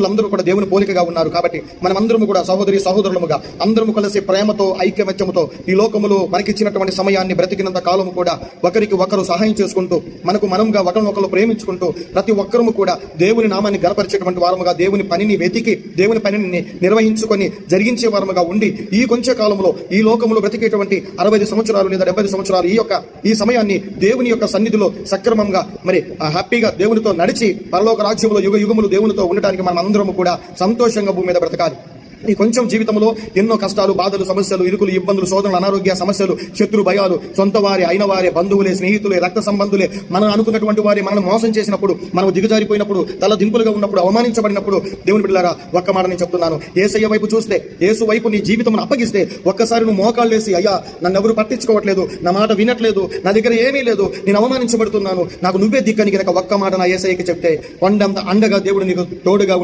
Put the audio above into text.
అందరూ కూడా దేవుని పోలికగా ఉన్నారు కాబట్టి మనమందరము కూడా సహోదరి సహోదరులముగా అందరము కలిసి ప్రేమతో ఐక్యమత్యముతో ఈ లోకములో మనకిచ్చినటువంటి సమయాన్ని బ్రతికినంత కాలము కూడా ఒకరికి ఒకరు సహాయం చేసుకుంటూ మనకు మనంగా ఒకరినొకరు ప్రేమించుకుంటూ ప్రతి ఒక్కరము కూడా దేవుని నామాన్ని గణపరిచేటువంటి వారముగా దేవుని పనిని వెతికి దేవుని పనిని నిర్వహించుకొని జరిగించే వారముగా ఉండి ఈ కొంచెం కాలంలో ఈ లోకములో బ్రతికేటువంటి 60 సంవత్సరాలు లేదా 70 సంవత్సరాలు ఈ సమయాన్ని దేవుని యొక్క సన్నిధిలో సక్రమంగా మరి హ్యాపీగా దేవునితో నడిచి పరలోక రాజ్యంలో యుగ యుగములు దేవునితో ఉండటానికి మనం అందరము కూడా సంతోషంగా భూమి మీద బ్రతకాలి. ఈ కొంచెం జీవితంలో ఎన్నో కష్టాలు, బాధలు, సమస్యలు, ఇరుకులు, ఇబ్బందులు, శోధనలు, అనారోగ్య సమస్యలు, శత్రు భయాలు, సొంత వారి అయిన వారే, బంధువులే, స్నేహితులే, రక్త సంబంధులే, మనం అనుకున్నటువంటి వారి మనల్ని మోసం చేసినప్పుడు, మనం దిగజారిపోయినప్పుడు, తల దింపులుగా ఉన్నప్పుడు, అవమానించబడినప్పుడు ఒక్క మాట నేను చెప్తున్నాను, యేసయ్య వైపు చూస్తే, యేసు వైపు నీ జీవితం అప్పగిస్తే, ఒక్కసారి నువ్వు మోకాళ్ళేసి అయ్యా నన్ను ఎవరు పట్టించుకోవట్లేదు, నా మాట వినట్లేదు, నా దగ్గర ఏమీ లేదు, నేను అవమానించబడుతున్నాను, నాకు నువ్వే దిక్కని గనక ఒక్క మాట నా యేసయ్యకి చెప్తే కొండంత అండగా దేవుడు నీకు తోడుగా